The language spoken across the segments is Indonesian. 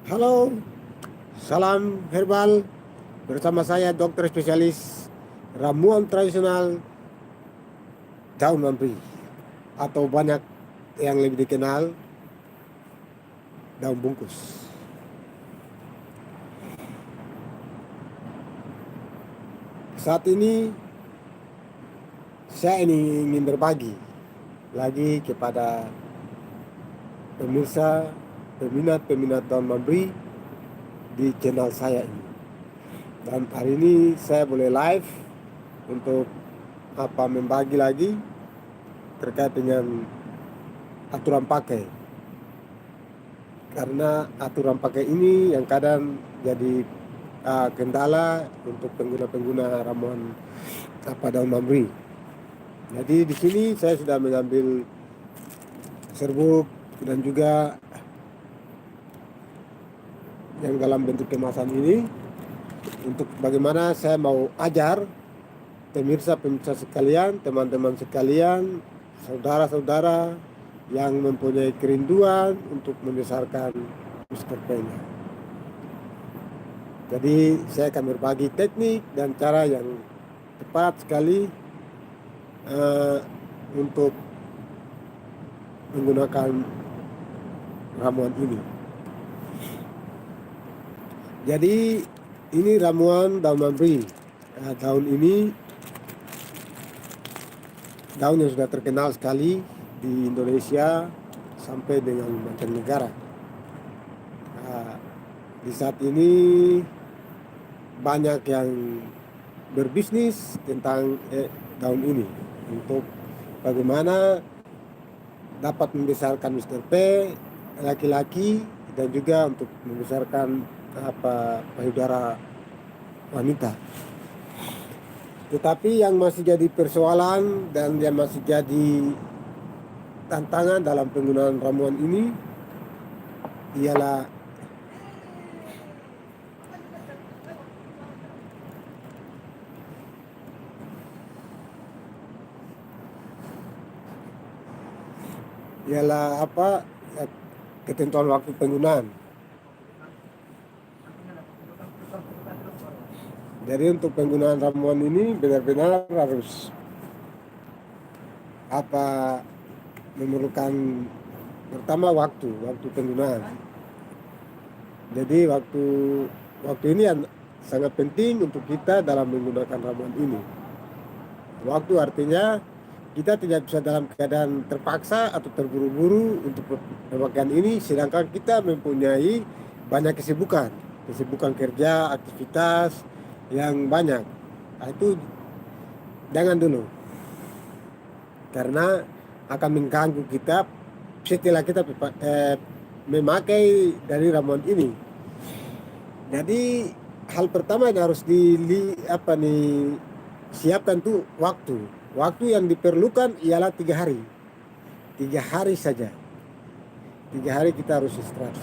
Halo, salam herbal bersama saya dokter spesialis ramuan tradisional daun mampi atau banyak yang lebih dikenal daun bungkus. Saat ini saya ingin berbagi lagi kepada pemirsa, peminat-peminat daun mampi di channel saya ini. Dan hari ini saya boleh live untuk membagi lagi terkait dengan aturan pakai. Karena aturan pakai ini yang kadang jadi kendala untuk pengguna-pengguna ramuan daun mamri. Jadi di sini saya sudah mengambil serbuk dan juga yang dalam bentuk kemasan ini untuk bagaimana saya mau ajar pemirsa-pemirsa sekalian, teman-teman sekalian, saudara-saudara yang mempunyai kerinduan untuk membesarkan Mr. P-nya. Jadi saya akan berbagi teknik dan cara yang tepat sekali untuk menggunakan ramuan ini. Jadi ini ramuan daun mamri. Daun ini daun yang sudah terkenal sekali di Indonesia sampai dengan mancanegara. Di saat ini banyak yang berbisnis tentang daun ini untuk bagaimana dapat membesarkan Mr. P laki-laki dan juga untuk membesarkan payudara wanita. Tetapi yang masih jadi persoalan dan yang masih jadi tantangan dalam penggunaan ramuan ini ialah ketentuan waktu penggunaan. Jadi untuk penggunaan ramuan ini benar-benar harus memerlukan pertama waktu penggunaan. Jadi waktu ini sangat penting untuk kita dalam menggunakan ramuan ini. Waktu artinya kita tidak bisa dalam keadaan terpaksa atau terburu-buru untuk pemakaian ini, sedangkan kita mempunyai banyak kesibukan kerja, aktivitas yang banyak. Itu jangan dulu, karena akan mengganggu kita setelah kita memakai dari ramuan ini. Jadi hal pertama yang harus siapkan tuh waktu yang diperlukan ialah 3 hari. 3 hari saja. 3 hari kita harus istirahat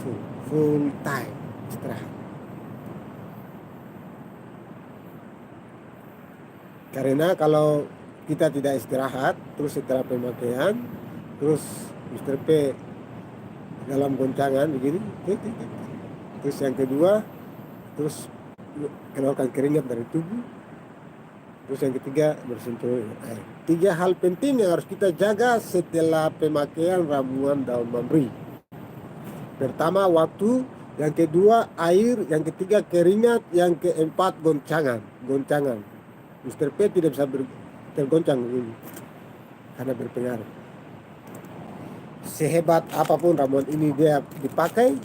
full time istirahat. Karena kalau kita tidak istirahat terus setelah pemakaian, terus Mr. P dalam goncangan begini, terus yang kedua terus keluarkan keringat dari tubuh, terus yang ketiga bersentuh air. 3 hal penting yang harus kita jaga setelah pemakaian ramuan daun mamri. Pertama waktu, yang kedua air, yang ketiga keringat, yang keempat goncangan. Mr. P tidak bisa tergoncang ini karena berpengaruh. Sehebat apapun ramuan ini dia dipakai,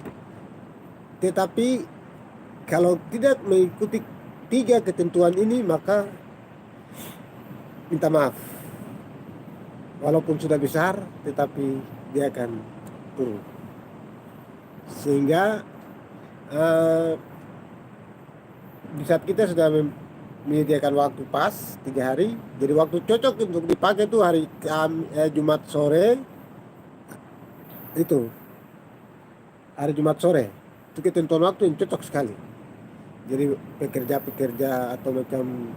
tetapi kalau tidak mengikuti 3 ketentuan ini, maka minta maaf. Walaupun sudah besar, tetapi dia akan turun. Sehingga di saat kita sudah menyediakan waktu pas 3 hari, jadi waktu cocok untuk dipakai itu hari Jumat sore. Hari Jumat sore itu ketentuan waktu yang cocok sekali. Jadi pekerja atau macam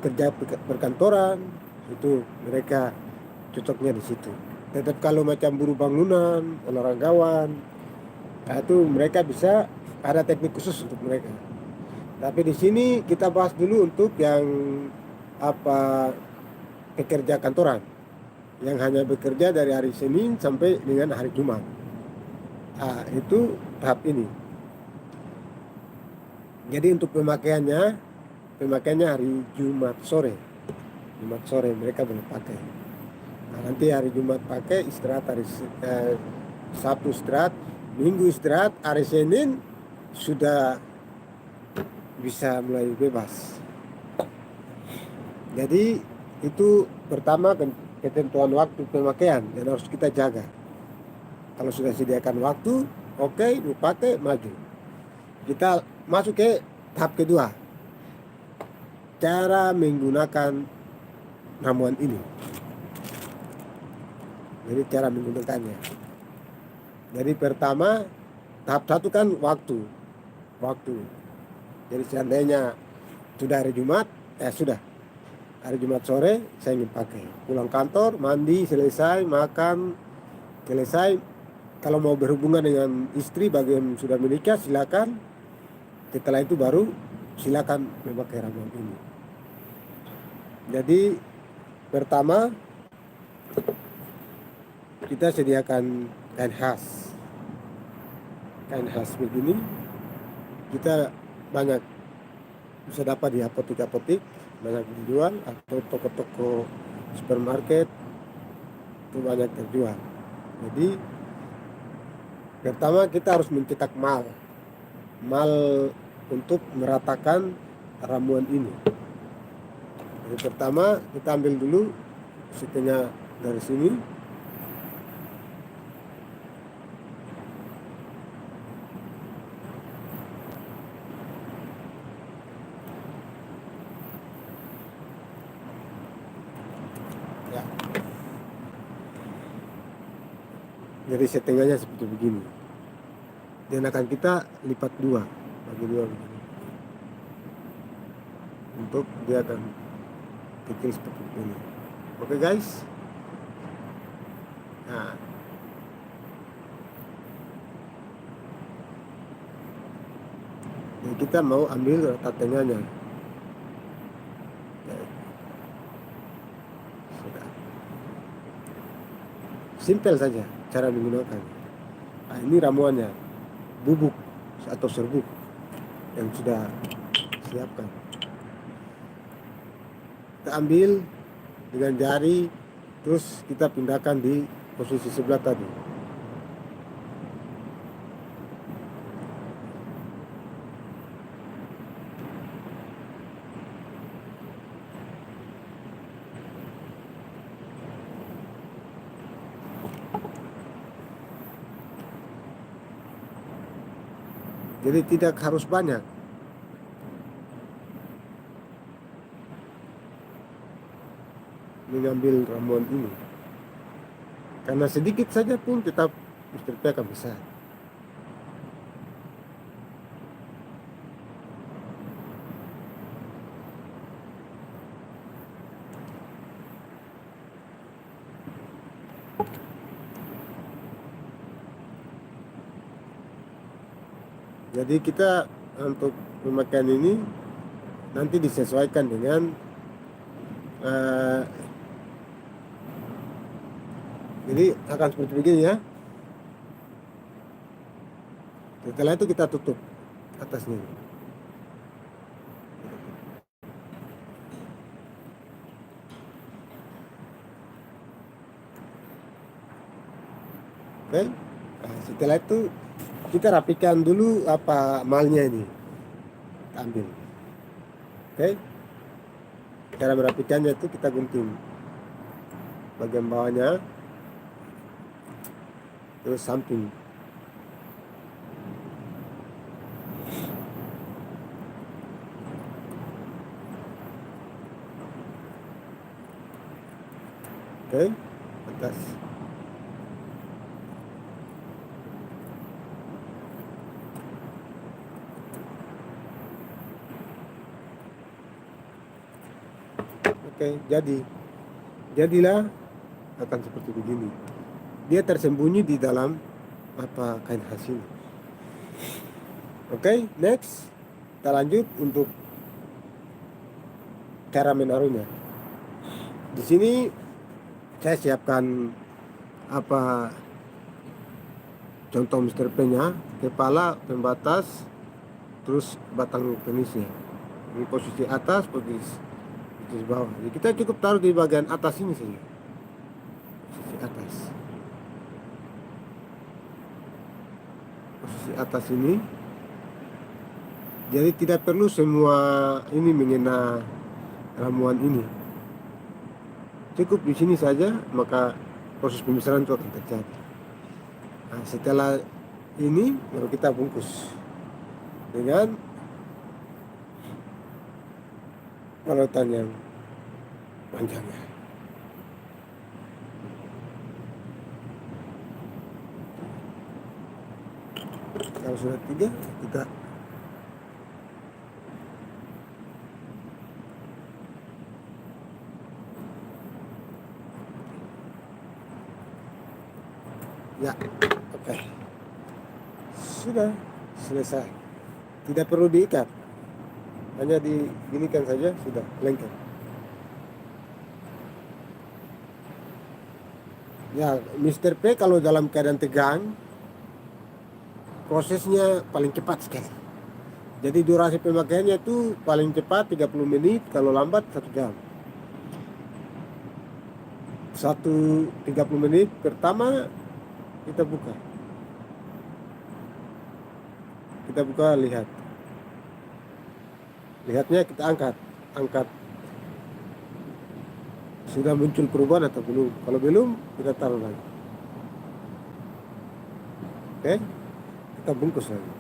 kerja perkantoran itu mereka cocoknya di situ. Tetap kalau macam buruh bangunan, olahragawan, Nah, itu mereka bisa ada teknik khusus untuk mereka. Tapi di sini kita bahas dulu untuk yang apa pekerja kantoran yang hanya bekerja dari hari Senin sampai dengan hari Jumat. Nah, itu tahap ini. Jadi untuk pemakaiannya hari Jumat sore. Jumat sore mereka boleh pakai. Nah, nanti hari Jumat pakai, istirahat hari Sabtu istirahat, Minggu istirahat, hari Senin sudah bisa mulai bebas. Jadi itu pertama ketentuan waktu pemakaian yang harus kita jaga. Kalau sudah sediakan waktu, oke, pakai, maju. Kita masuk ke tahap kedua. Cara menggunakan ramuan ini. Jadi cara menggunakannya. Jadi pertama, tahap satu kan waktu. Jadi seandainya sudah hari Jumat, sudah. Hari Jumat sore saya ingin pakai. Pulang kantor, mandi, selesai, makan, selesai. Kalau mau berhubungan dengan istri bagi yang sudah menikah, silakan. Setelah itu baru silakan memakai ramuan ini. Jadi pertama kita sediakan kain khas. Kain khas begini kita banyak bisa dapat di apotek-apotek, banyak dijual, atau toko-toko supermarket itu banyak terjual. Jadi pertama kita harus mencetak mal untuk meratakan ramuan ini. Jadi pertama kita ambil dulu setengah dari sini. Ya. Jadi setengahnya seperti begini. Dan akan kita lipat dua, bagi dua begini. Untuk dia akan kecil seperti ini. Oke guys. Nah, jadi kita mau ambil rata tengahnya. Sudah. Simpel saja cara menggunakan. Nah, ini ramuannya, bubuk atau serbuk yang sudah siapkan. Kita ambil dengan jari, terus kita pindahkan di posisi sebelah tadi. Jadi tidak harus banyak. Mengambil ramuan ini. Karena sedikit saja pun tetap Mr. P akan besar. Jadi kita untuk pemakaian ini nanti disesuaikan dengan jadi akan seperti begini ya. Setelah itu kita tutup atasnya. Oke. Nah, setelah itu kita rapikan dulu malnya ini. Ambil. Oke. Cara merapikannya itu kita gunting bagian bawahnya, terus samping. Oke, atas. Oke, jadilah akan seperti begini. Dia tersembunyi di dalam kain khas ini. Oke, next kita lanjut untuk cara menaruhnya. Di sini saya siapkan apa contoh Mr. P-nya, kepala, pembatas, terus batang penisnya. Ini posisi atas, posisi bawah. Jadi kita cukup taruh di bagian atas ini saja. Posisi atas. Posisi atas ini. Jadi tidak perlu semua ini mengena ramuan ini. Cukup di sini saja, maka proses pemisahan itu akan terjadi. Nah, setelah ini baru kita bungkus dengan parutan yang panjangnya. Kalau sudah 3, kita ya, oke. Sudah selesai. Tidak perlu diikat, hanya diginikan saja, sudah lengket. Ya, Mr. P kalau dalam keadaan tegang, prosesnya paling cepat sekali. Jadi durasi pemakaiannya itu paling cepat 30 menit, kalau lambat 1 jam. 30 menit pertama kita buka. Kita buka, lihatnya kita angkat. Sudah muncul perubahan atau belum? Kalau belum, kita taruh lagi. Oke, kita bungkus lagi.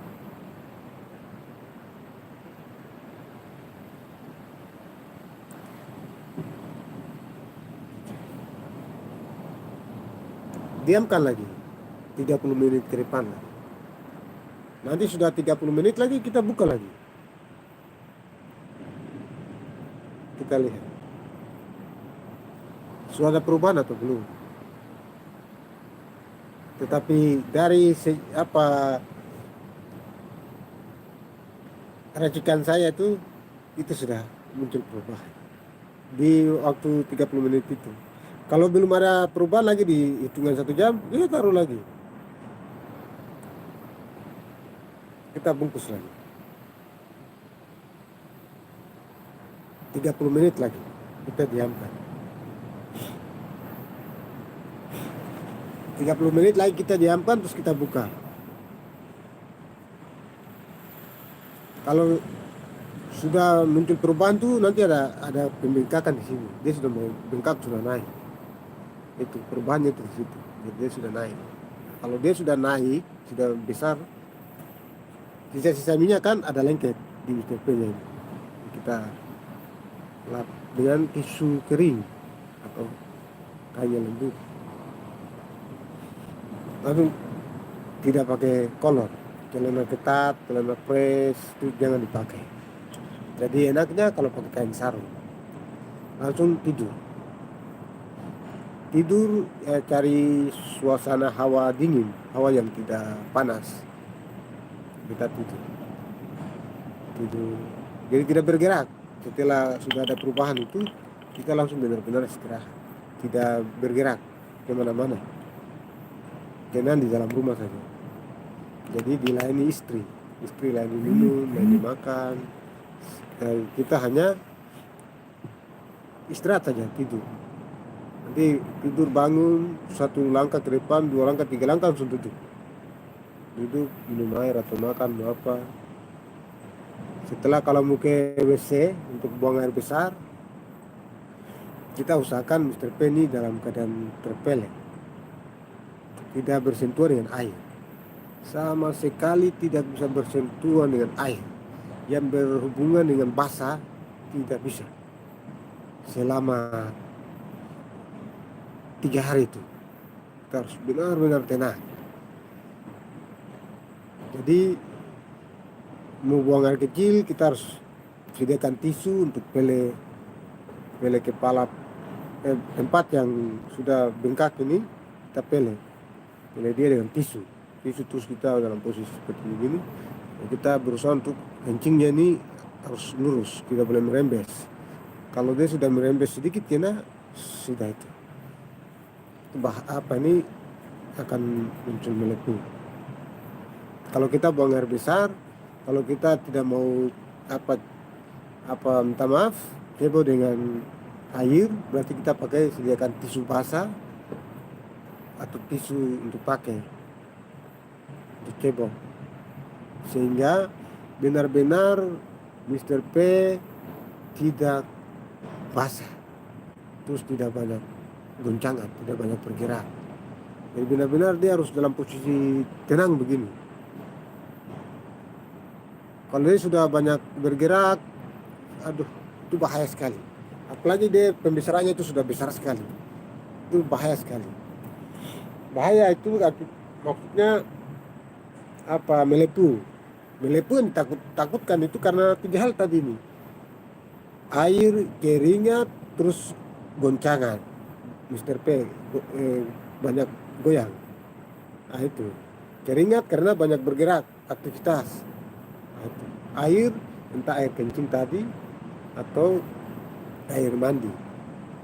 Diamkan lagi 30 menit ke depan lagi. Nanti sudah 30 menit lagi kita buka lagi. Kita lihat sudah ada perubahan atau belum. Tetapi dari racikan saya itu sudah muncul perubahan di waktu 30 menit itu. Kalau belum ada perubahan lagi di hitungan 1 jam, kita taruh lagi. Kita bungkus lagi. 30 menit lagi. Kita diamkan. 30 menit lagi kita diamkan, terus kita buka. Kalau sudah muncul perubahan tuh nanti ada pembengkakan di sini. Dia sudah bengkak, sudah naik. Itu perubahannya itu di situ. Jadi dia sudah naik. Kalau dia sudah naik, sudah besar, sisa-sisa minyak kan ada lengket di TP-nya ini. Kita lap dengan tisu kering atau kain lembut. Lalu tidak pakai kolor, celana ketat, celana press itu jangan dipakai. Jadi enaknya kalau pakai kain sarung. Langsung tidur ya, cari suasana hawa dingin, hawa yang tidak panas. Kita tidur jadi tidak bergerak. Setelah sudah ada perubahan itu, kita langsung benar-benar istirahat, tidak bergerak kemana-mana, jangan di dalam rumah saja. Jadi dilayani istri layani minum, layani makan. Kita hanya istirahat saja, tidur. Nanti tidur, bangun 1 langkah ke depan, 2 langkah, 3 langkah langsung duduk, minum air atau makan atau apa. Setelah kalau mau ke WC untuk buang air besar, kita usahakan Mr. P ini dalam keadaan terpelek, tidak bersentuhan dengan air, sama sekali tidak bisa bersentuhan dengan air. Yang berhubungan dengan basah tidak bisa selama 3 hari itu. Kita harus benar-benar tenang. Jadi mau buang air kecil, kita harus sediakan tisu untuk pele kepala, tempat yang sudah bengkak ini. Kita pele dia dengan tisu terus kita dalam posisi seperti ini, Kita berusaha untuk kencingnya ini harus lurus, tidak boleh merembes. Kalau dia sudah merembes sedikit kena, sudah itu apa ini akan muncul melepuh. Kalau kita buang air besar, kalau kita tidak mau apa minta maaf, heboh dengan air, berarti kita pakai sediakan tisu basah atau tisu untuk pakai untuk cebok, sehingga benar-benar Mr. P tidak basah, terus tidak banyak goncangan, tidak banyak bergerak. Jadi benar-benar dia harus dalam posisi tenang begini. Kalau dia sudah banyak bergerak, aduh, itu bahaya sekali. Apalagi dia pembesarannya itu sudah besar sekali, itu bahaya sekali. Bahaya itu maksudnya apa, melepuh. Melepuh yang takutkan itu karena 3 hal tadi ini: air, keringat, terus goncangan. Mr. P banyak goyang. Nah itu keringat karena banyak bergerak aktivitas. Nah, itu. Air, entah air kencing tadi atau air mandi.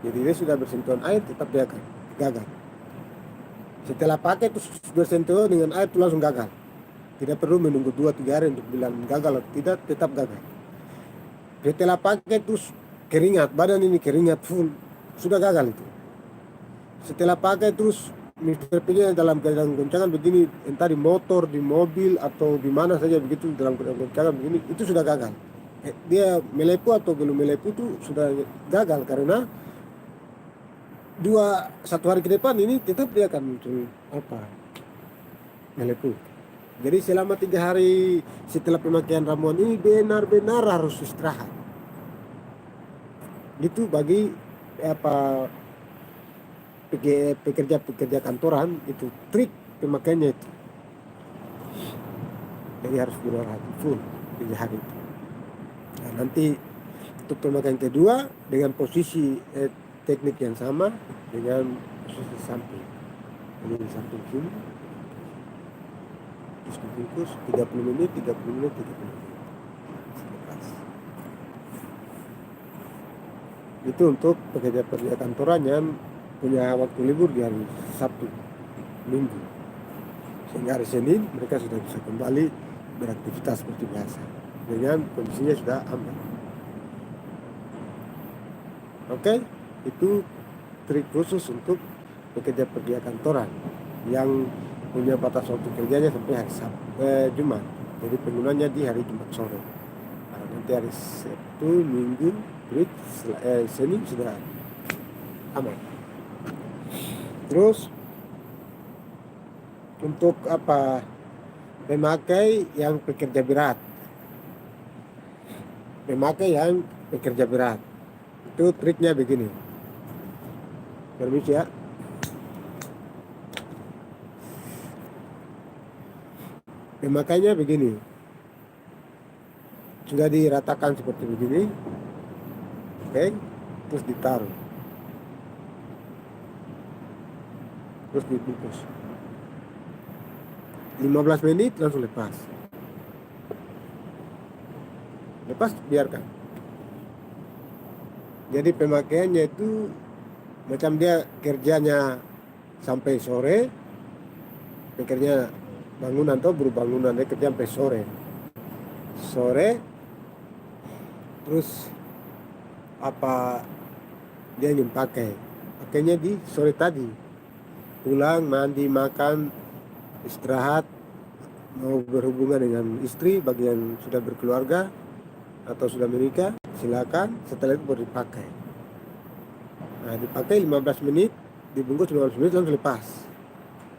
Jadi dia sudah bersentuhan air tetap dia akan gagal. Setelah pakai terus bersentuhan dengan air itu langsung gagal. Tidak perlu menunggu 2-3 hari untuk bilang gagal atau tidak, tetap gagal. Setelah pakai terus keringat, badan ini keringat full, sudah gagal itu. Setelah pakai terus Mr. P-nya dalam keadaan goncangan begini, entah di motor, di mobil, atau di mana saja begitu dalam keadaan goncangan begini, itu sudah gagal. Dia melepuh atau belum melepuh itu sudah gagal, karena 1 hari ke depan ini tetap dia akan muncul apa, melepuh. Jadi selama 3 hari setelah pemakaian ramuan ini benar-benar harus istirahat. Itu bagi apa pekerja kantoran, itu trik pemakaiannya itu. Jadi harus beristirahat full 3 hari itu. Nah, nanti untuk pemakaian kedua dengan posisi teknik yang sama dengan posisi samping. Ini di samping sini. Terus dibungkus 30 menit, 30 menit, 30 menit. Lepas. Itu untuk pekerja kantoran yang punya waktu libur di hari Sabtu, Minggu. Sehingga hari Senin mereka sudah bisa kembali beraktivitas seperti biasa dengan kondisinya sudah aman. Oke, itu trik khusus untuk pekerja kantoran yang punya batas waktu kerjanya sampai hari Jumat. Jadi penggunaannya di hari Jumat sore. Nah, nanti hari Sabtu, Minggu, Senin sudah aman. Terus untuk apa, pemakai yang pekerja berat, itu triknya begini. Permisi ya. Pemakainya begini, sudah diratakan seperti begini, oke, terus ditaruh, terus dibungkus 15 menit, langsung lepas, biarkan. Jadi pemakaiannya itu macam dia kerjanya sampai sore, pekerja bangunan atau buruh bangunan, dia kerja sampai sore, terus apa dia ingin pakainya di sore tadi, pulang mandi, makan, istirahat, mau berhubungan dengan istri bagi yang sudah berkeluarga atau sudah menikah, silakan. Setelah itu baru dipakai. Nah, dipakai 15 menit, dibungkus 15 menit, langsung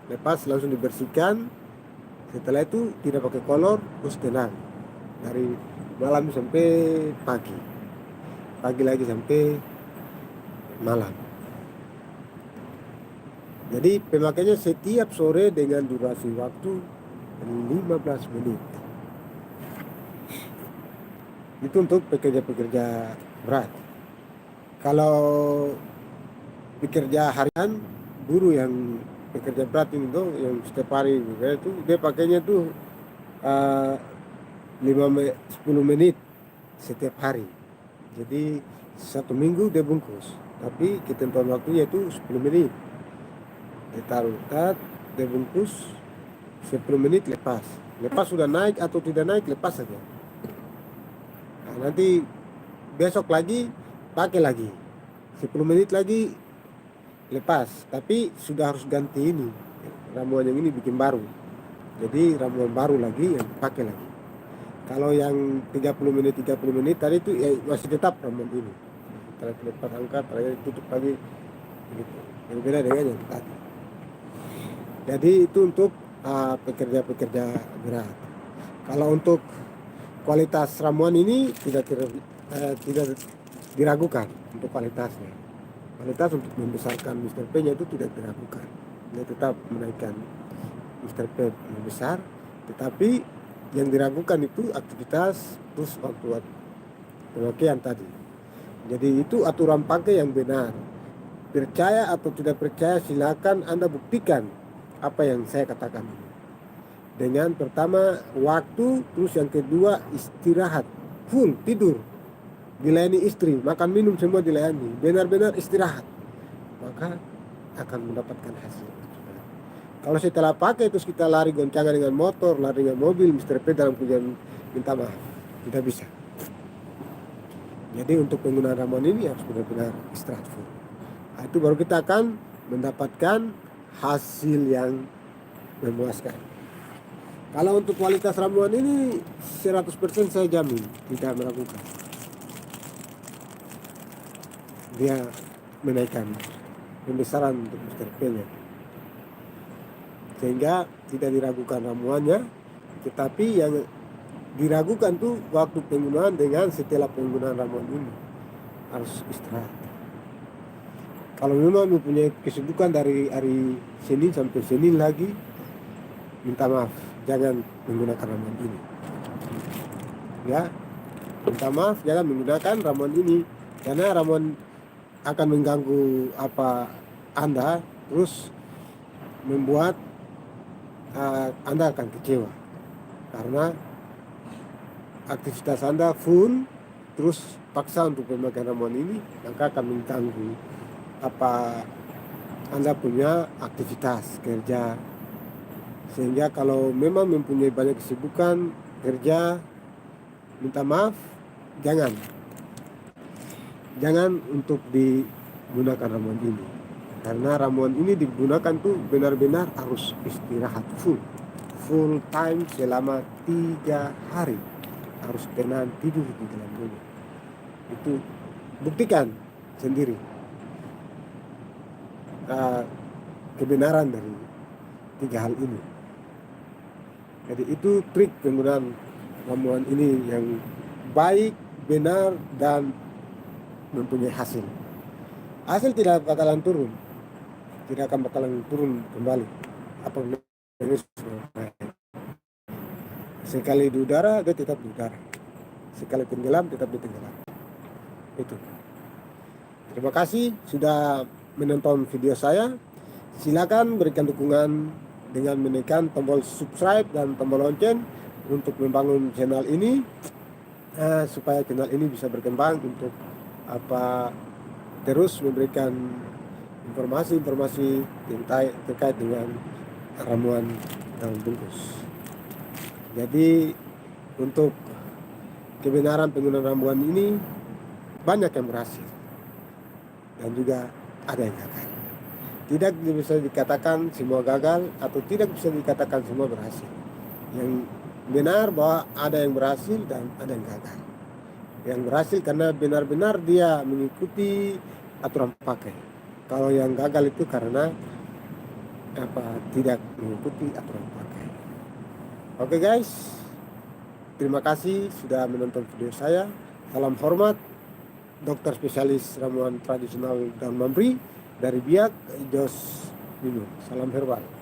lepas, langsung dibersihkan. Setelah itu tidak pakai kolor, terus tenang dari malam sampai pagi lagi sampai malam. Jadi pemakaiannya setiap sore dengan durasi waktu 15 menit. Itu untuk pekerja berat. Kalau pekerja harian, buruh yang pekerja berat ini tuh, yang setiap hari itu dia pakainya tuh 10 menit setiap hari. Jadi 1 minggu dia bungkus, tapi ketentuan waktunya itu 10 menit. Ditaruh dia bungkus 10 menit lepas. Lepas sudah naik atau tidak naik, lepas saja. Nah, nanti besok lagi pakai lagi 10 menit lagi lepas, tapi sudah harus ganti ini ramuan yang ini, bikin baru. Jadi ramuan baru lagi yang pakai lagi. Kalau yang 30 menit tadi itu ya masih tetap ramuan ini. Lepas angkat, terakhir tutup lagi begitu. Berbeda dengan yang tadi. Jadi itu untuk pekerja-pekerja berat. Kalau untuk kualitas ramuan ini tidak diragukan untuk kualitasnya. Kualitas untuk membesarkan Mr. P-nya itu tidak diragukan. Dia tetap menaikkan Mr. P membesar, tetapi yang diragukan itu aktivitas terus waktu pemakaian tadi. Jadi itu aturan pakai yang benar. Percaya atau tidak percaya silakan Anda buktikan apa yang saya katakan ini. Dengan pertama waktu, terus yang kedua istirahat, full tidur, dilayani istri, makan minum semua dilayani, benar-benar istirahat, maka akan mendapatkan hasil. Kalau setelah pakai terus kita lari goncangan dengan motor, lari dengan mobil, Mr. P dalam pujian minta maaf, tidak bisa. Jadi untuk penggunaan ramuan ini harus benar-benar istirahat full. Nah, itu baru kita akan mendapatkan hasil yang memuaskan. Kalau untuk kualitas ramuan ini 100% saya jamin, tidak meragukan. Dia menaikkan pembesaran untuk Mr. P-nya. Sehingga tidak diragukan ramuannya, tetapi yang diragukan tuh waktu penggunaan dengan setelah penggunaan ramuan ini. Harus istirahat. Kalau memang mempunyai kesibukan dari hari Senin sampai Senin lagi, minta maaf, jangan menggunakan ramuan ini. Ya, minta maaf, jangan menggunakan ramuan ini, karena ramuan akan mengganggu Anda, terus membuat Anda akan kecewa karena aktivitas Anda full, terus paksa untuk pemakaian ramuan ini, maka akan mengganggu Anda punya aktivitas kerja. Sehingga kalau memang mempunyai banyak kesibukan kerja, minta maaf, jangan untuk digunakan ramuan ini. Karena ramuan ini digunakan tuh benar-benar harus istirahat full time selama 3 hari. Harus tenang tidur di dalam rumah. Itu buktikan sendiri kebenaran dari 3 hal ini. Jadi itu trik penggunaan ramuan ini yang baik, benar, dan mempunyai hasil. Hasil tidak bakalan turun, tidak akan bakalan turun kembali. Sekali di udara, dia tetap di udara. Sekali tenggelam, tetap di tenggelam. Itu. Terima kasih sudah menonton video saya. Silakan berikan dukungan dengan menekan tombol subscribe dan tombol lonceng untuk membangun channel ini, supaya channel ini bisa berkembang untuk terus memberikan informasi-informasi terkait dengan ramuan dalam bungkus. Jadi untuk kebenaran penggunaan ramuan ini banyak yang berhasil dan juga ada yang gagal. Tidak bisa dikatakan semua gagal atau tidak bisa dikatakan semua berhasil. Yang benar bahwa ada yang berhasil dan ada yang gagal. Yang berhasil karena benar-benar dia mengikuti aturan pakai. Kalau yang gagal itu karena tidak mengikuti aturan pakai. Oke guys, terima kasih sudah menonton video saya. Salam hormat, dokter spesialis ramuan tradisional dan Mamri dari Biak, Jos Minu. Salam herbal.